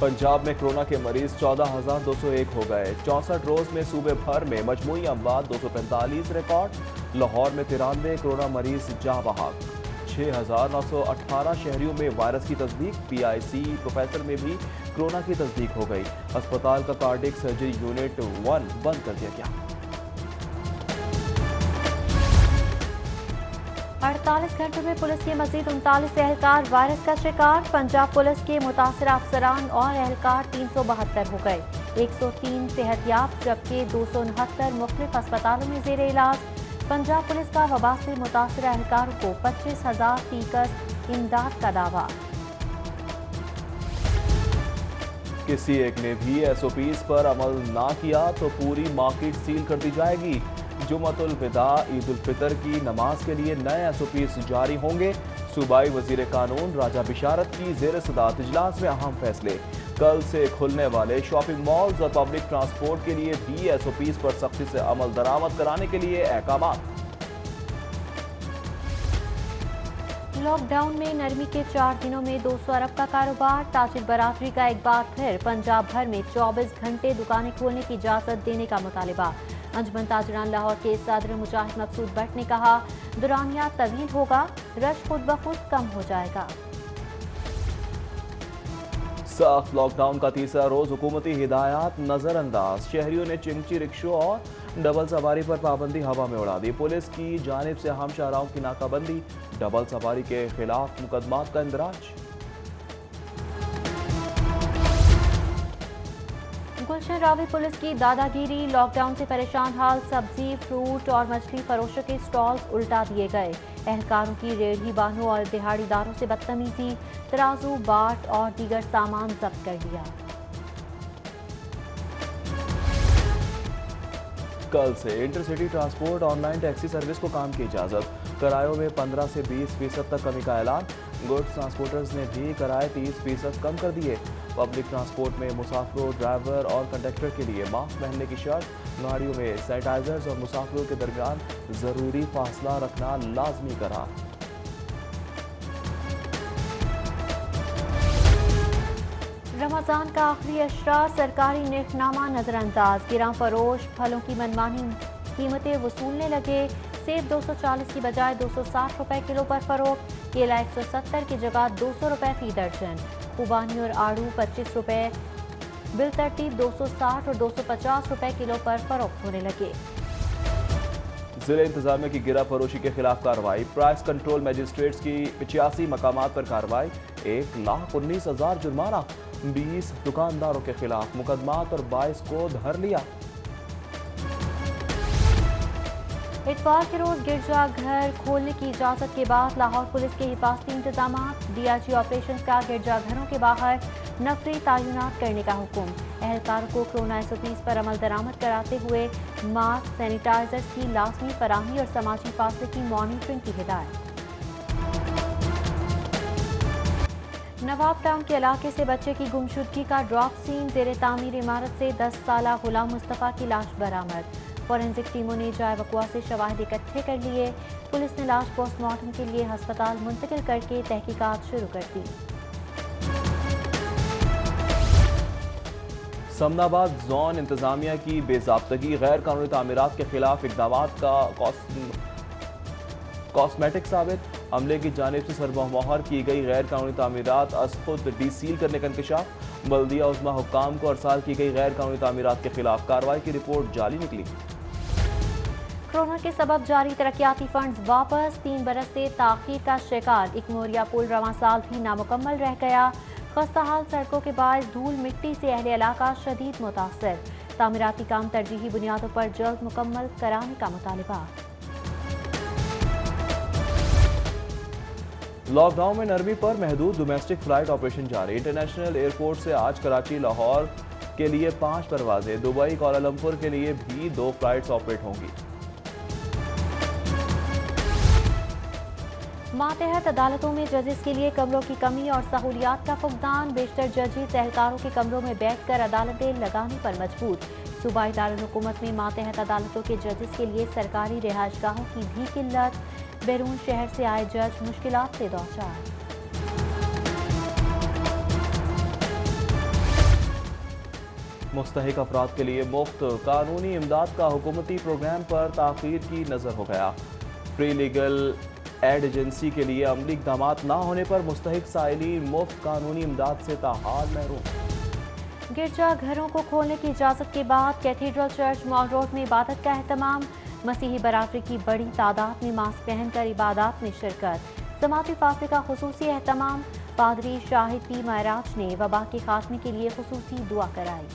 पंजाब में कोरोना के मरीज 14,201 हो गए। 64 रोज में सूबे भर में मजमूई अमवात 245 रिकॉर्ड। लाहौर में 93 कोरोना मरीज जहां बहाक। 6,918 शहरियों में वायरस की तस्दीक। PIC प्रोफेसर में भी कोरोना की तस्दीक हो गई। अस्पताल का कार्डियक सर्जरी यूनिट 1 बंद कर दिया गया। 48 घंटों में पुलिस के मजीद 39 एहलकार वायरस का शिकार। पंजाब पुलिस के मुतासरा अफसरान और एहलकार 372 हो गए। 103 सेहतयाब जबकि 269 मुख्तलिफ अस्पतालों में जेर इलाज। पंजाब पुलिस का वबा से मुतासरा एहलकारों को 25,000 फीसद इमदाद का दावा। किसी एक ने भी SOPs पर अमल ना किया तो पूरी मार्केट सील कर दी जाएगी। जुमअतुल विदा ईद उल फितर की नमाज के लिए नए SOPs जारी होंगे। सूबाई वजीर कानून राजा बिशारत की जेर सदारत इजलास में अहम फैसले। कल से खुलने वाले शॉपिंग मॉल्स और पब्लिक ट्रांसपोर्ट के लिए भी SOPs पर सख्ती से अमल दरामद कराने के लिए अहकाम। लॉकडाउन में नरमी के 4 दिनों में 200 अरब का कारोबार। ताजिर बरादरी का एक बार फिर पंजाब भर में 24 घंटे दुकानें खोलने की इजाजत देने का मुतालिबा। अंजुमन ताजरान लाहौर के सदर मुजाहिद मकसूद भट्ट ने कहा, दुरानिया तवील होगा, रश खुद ब खुद कम हो जाएगा। सख्त लॉकडाउन का तीसरा रोज हुकूमती हिदायत नजरअंदाज। शहरियों ने चिंगची रिक्शों और डबल सवारी पर पाबंदी हवा में उड़ा दी। पुलिस की जानिब से अहम शाहराहों की नाकाबंदी। डबल सवारी के खिलाफ मुकदमात का इंदराज। गुलशन रावी पुलिस की दादागिरी। लॉकडाउन से परेशान हाल सब्जी, फ्रूट और मछली फरोशों के स्टॉल्स उल्टा दिए गए। एहलकारों की रेहड़ी बानों और दिहाड़ीदारों से बदतमीजी। तराजू, बाट और दीगर सामान जब्त कर लिया। कल से intercity transport online taxi service को काम की इजाजत। किरायों में 15 से 20% तक कमी का ऐलान। गुड्स ट्रांसपोर्टर्स ने भी किराए 30% कम कर दिए। पब्लिक ट्रांसपोर्ट में मुसाफिरों, ड्राइवर और कंडक्टर के लिए मास्क पहनने की शर्त। गाड़ियों में सैनिटाइजर्स और मुसाफिरों के दरमियान जरूरी फासला रखना लाजमी करा। रमजान का आखिरी अशरा, सरकारी निर्खनामा नजरअंदाज। गिरां फरोश फलों की मनमानी कीमतें वसूलने लगे। सेब 240 की बजाय 260 रुपए किलो पर फरोख्त। केला 170 की जगह 200 रुपए फी दर्जन। खुबानी और आड़ू 25 रुपए बिल तरतीब 260 और 250 रुपए किलो पर फरोख्त होने लगे। जिले इंतजामिया की गिरा फरोशी के खिलाफ कार्रवाई। प्राइस कंट्रोल मजिस्ट्रेट्स की 85 मकामात पर कार्रवाई। 1,19,000 जुर्माना। 20 दुकानदारों के खिलाफ मुकदमात और 22 को धर लिया। इतवार के रोज गिरजाघर खोलने की इजाजत के बाद लाहौर पुलिस के हिफाजती इंतजाम। DIG ऑपरेशन का गिरजाघरों के बाहर नफरी तैनात करने का हुक्म। एहलकारों को कोरोना SOPs पर अमल दरामद कराते हुए मास्क, सैनिटाइजर्स की लाजमी फराहमी और समाजी फासले की मॉनिटरिंग की हिदायत। नवाब टाउन के इलाके से बच्चे की गुमशुदगी का ड्रॉप सीन। जेर तामीर इमारत से 10 साला गुलाम मुस्तफ़ा की लाश बरामद। फॉरेंसिक टीमों ने जाए वक़ुआ से शवाहिद इकट्ठे कर लिए। पुलिस ने लाश पोस्टमार्टम के लिए अस्पताल मुंतकिल करके तहकीकात शुरू कर दी। समनाबाद जोन इंतजामिया की बेजाब्तगी, गैर कानूनी तामीरात के खिलाफ इकदामात का कॉस्मेटिक साबित। अमले की जानिब से सरबमोहर की गई गैर कानूनी तामीरात अज खुद डीसील करने का इंकशाफ। बल्दिया उज़्मा हुक्काम को अरसाल की गई गैर कानूनी तामीरात के खिलाफ कार्रवाई की रिपोर्ट जाली निकली। कोरोना के सबब जारी तरक्याती फंड्स वापस। 3 बरस से ताखीर का शिकार इकमोरिया पुल रवां साल भी नामुकम्मल रह गया। खस्ताहाल सड़कों के बायस धूल मिट्टी से अहले इलाका शदीद मुतासर। तामीराती काम तरजीही बुनियादों पर जल्द मुकम्मल कराने का मुतालिबा। लॉकडाउन में नरमी पर महदूद डोमेस्टिक फ्लाइट ऑपरेशन जारी। इंटरनेशनल एयरपोर्ट से आज कराची लाहौर के लिए 5 परवाजें। दुबई कोलालमपुर के लिए भी 2 फ्लाइट्स ऑपरेट होंगी। मातहत अदालतों में जजेस के लिए कमरों की कमी और सहूलियात का फुकदान। बेशतर जजेस एहलकारों के कमरों में बैठकर अदालतें लगाने पर मजबूर। सूबाई दारुल-हुकूमत में मातहत अदालतों के जजेस के लिए सरकारी रिहायशगाहों की भी किल्लत। बैरून शहर से आए जज मुश्किलात से दो चार। मुस्तहिक अफराद के लिए मुफ्त कानूनी इमदाद का हुकूमती प्रोग्राम पर ताख़ीर की नज़र हो गया। प्री लीगल एड एजेंसी के लिए अमली इक़दाम ना होने पर मुस्तहिक साइलीन मुफ्त कानूनी इमदाद से ताहाल महरूम। गिरजा घरों को खोलने की इजाज़त के बाद कैथीड्रल चर्च मॉल रोड में इबादत का अहतमाम। मसीही बरादरी की बड़ी तादाद में मास्क पहनकर इबादत में शिरकत। जमाती फासले का खुसूसी एहतमाम। पादरी शाहिद पी महराज ने वबा के खात्मे के लिए खुसूसी दुआ कराई।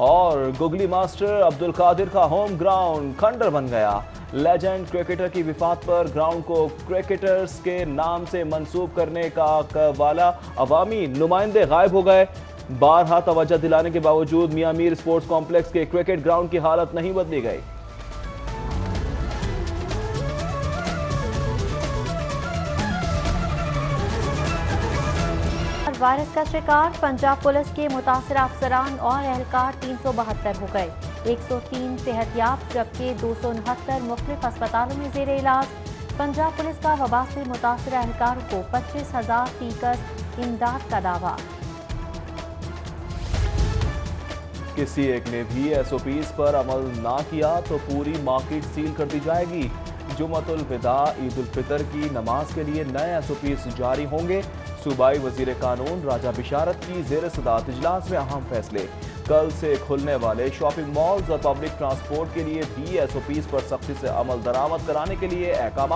और गुगली मास्टर अब्दुल कादिर का होम ग्राउंड खंडर बन गया। लेजेंड क्रिकेटर की विफात पर ग्राउंड को क्रिकेटर्स के नाम से मंसूब करने का वाला अवामी नुमाइंदे गायब हो गए। बारहा तवज्जो दिलाने के बावजूद मियां मीर स्पोर्ट्स कॉम्प्लेक्स के क्रिकेट ग्राउंड की हालत नहीं बदली गई। वायरस का शिकार पंजाब पुलिस के मुतासरा अफसरान और एहलकार 372 हो गए। 103 सेहतयाब जबकि 269 मुख्तलिफ अस्पतालों में जेर इलाज। पंजाब पुलिस का वबा से मुतासरा एहलकारों को 25,000 फीकस इमदाद का दावा। किसी एक ने भी SOPs पर अमल ना किया तो पूरी मार्केट सील कर दी जाएगी। जुम्मतुल विदा ईद उल फितर की नमाज के लिए नए SOPs जारी होंगे। सूबाई वजीर कानून राजा बिशारत की जेर सदारत इजलास में अहम फैसले। कल से खुलने वाले शॉपिंग मॉल्स और पब्लिक ट्रांसपोर्ट के लिए भी SOPs पर सख्ती से अमल दरामद कराने के लिए अहकाम।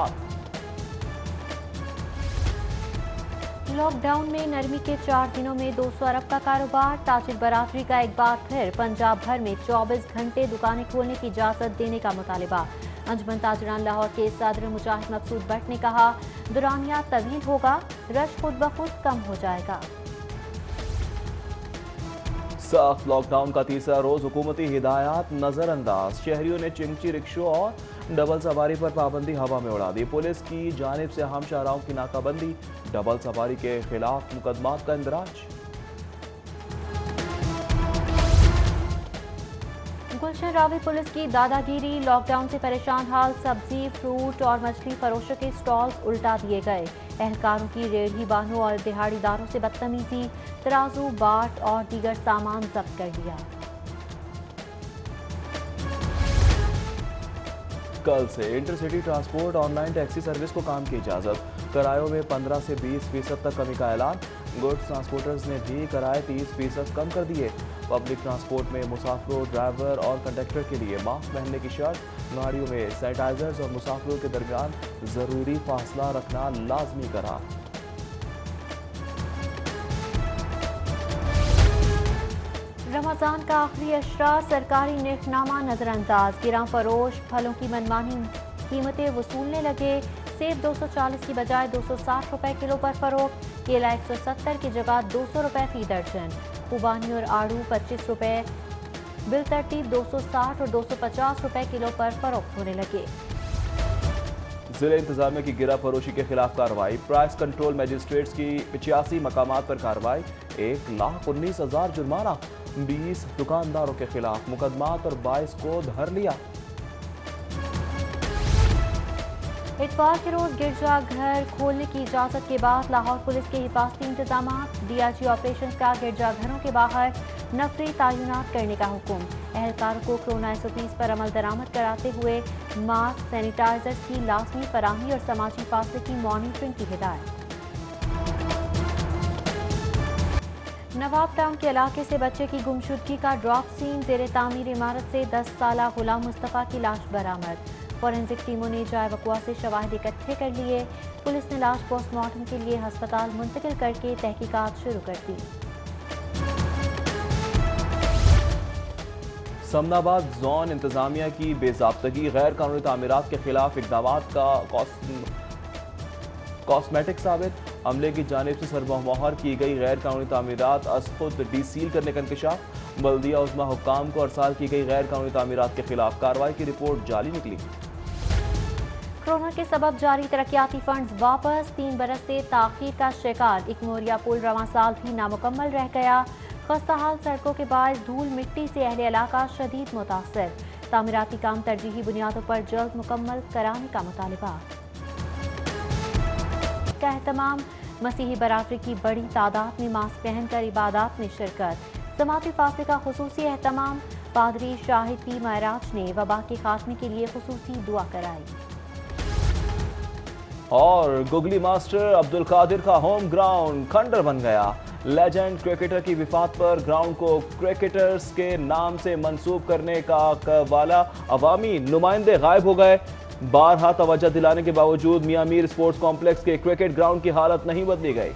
लॉकडाउन में नरमी के 4 दिनों में 200 अरब का कारोबार। ताजिर बरादरी का एक बार फिर पंजाब भर में 24 घंटे दुकानें खोलने की इजाजत देने का मुतालिबा। अंजुमन ताजरान लाहौर के सदर मुजाहिद मकसूद भट्ट ने कहा, दुरानिया तवील होगा, रश खुद ब खुद कम हो जाएगा। सख्त लॉकडाउन का तीसरा रोज हुकूमती हिदायत नजरअंदाज। शहरियों ने चिंगची रिक्शों और डबल सवारी पर पाबंदी हवा में उड़ा दी। पुलिस की जानिब से अहम शाहराहों की नाकाबंदी। डबल सवारी के खिलाफ मुकदमात का इंदराज। गुलशन रावी पुलिस की दादागिरी। लॉकडाउन से परेशान हाल सब्जी, फ्रूट और मछली फरोशों के स्टॉल्स उल्टा दिए गए। एहलकारों की रेहड़ी बानों और दिहाड़ीदारों से बदतमीजी। तराजू, बाट और दीगर सामान जब्त कर लिया। कल से intercity transport online taxi service को काम की इजाजत। किरायों में 15 से 20% तक कमी का ऐलान। गुड्स ट्रांसपोर्टर्स ने भी किराए 30% कम कर दिए। पब्लिक ट्रांसपोर्ट में मुसाफिरों, ड्राइवर और कंडक्टर के लिए मास्क पहनने की शर्त। गाड़ियों में सैनिटाइजर्स और मुसाफिरों के दरमियान जरूरी फासला रखना लाजमी करार। रमजान का आखिरी अशरा, सरकारी निर्खनामा नजरअंदाज। गिरां फरोश फलों की मनमानी कीमतें वसूलने लगे। सेब 240 की बजाय 260 रुपए किलो पर फरोख्त। केला 170 की जगह 200 रुपए फी दर्जन। खुबानी और आड़ू 25 रुपए बिल तरतीब 260 और 250 रुपए किलो पर फरोख्त होने लगे। जिला इंतजामिया की गिरा फरोशी के खिलाफ कार्रवाई। प्राइस कंट्रोल मजिस्ट्रेट्स की 85 मकामात पर कार्रवाई। 1,19,000 जुर्माना। 20 दुकानदारों के खिलाफ मुकदमात और 22 को धर लिया। इतवार के रोज गिरजा घर खोलने की इजाजत के बाद लाहौर पुलिस के हिफाजती इंतजाम। DIG ऑपरेशन का गिरजा घरों के बाहर नफरी तैनात करने का हुक्म। एहलकारों को कोरोना SOPs पर अमल दरामद कराते हुए मास्क, सैनिटाइजर्स की लाजमी फराहमी और समाजी फासले की मॉनिटरिंग की हिदायत। नवाब टाउन के इलाके से बच्चे की गुमशुदगी का ड्रॉप सीन। जेर तामीर इमारत से 10 साला गुलाम मुस्तफ़ा की लाश बरामद। फॉरेंसिक टीमों ने जाए वक़ुआ से शवाहिद इकट्ठे कर लिए। पुलिस ने लाश पोस्टमार्टम के लिए अस्पताल मुंतकिल करके तहकीकात शुरू कर दी। समनाबाद जोन इंतजामिया की बेज़ाब्तगी, गैर कानूनी तामीरात के खिलाफ इक़दामात का कॉस्मेटिक साबित। अमले की जानिब से सरबमोहर की गई गैर कानूनी तामीरात अज खुद डीसील करने का इंकशाफ। बल्दिया उज़्मा हुक्काम को अरसाल की गई गैर कानूनी तामीरात के खिलाफ कार्रवाई की रिपोर्ट जाली निकली। कोरोना के सबब जारी तरक्याती फंड्स वापस। 3 बरस से ताख़ीर का शिकार इकमोरिया पुल रवां साल भी नामुकम्मल रह गया। खस्ताहाल सड़कों के बायस धूल मिट्टी से अहले इलाका शदीद मुतासर। तामीराती काम तरजीही बुनियादों पर जल्द मुकम्मल कराने का मुतालिबा का एहतमाम। मसीही बरादरी की बड़ी तादाद में मास्क पहनकर इबादत में शिरकत। जमाती फासले का खुसूसी एहतमाम। पादरी शाहिद पी महराज ने वबा के खात्मे के लिए खुसूसी दुआ कराई। और गुगली मास्टर अब्दुल कादिर का होम ग्राउंड खंडर बन गया। लेजेंड क्रिकेटर की विफात पर ग्राउंड को क्रिकेटर्स के नाम से मंसूब करने का वाला अवामी नुमाइंदे गायब हो गए। बारहा तवज्जो दिलाने के बावजूद मियां मीर स्पोर्ट्स कॉम्प्लेक्स के क्रिकेट ग्राउंड की हालत नहीं बदली गई।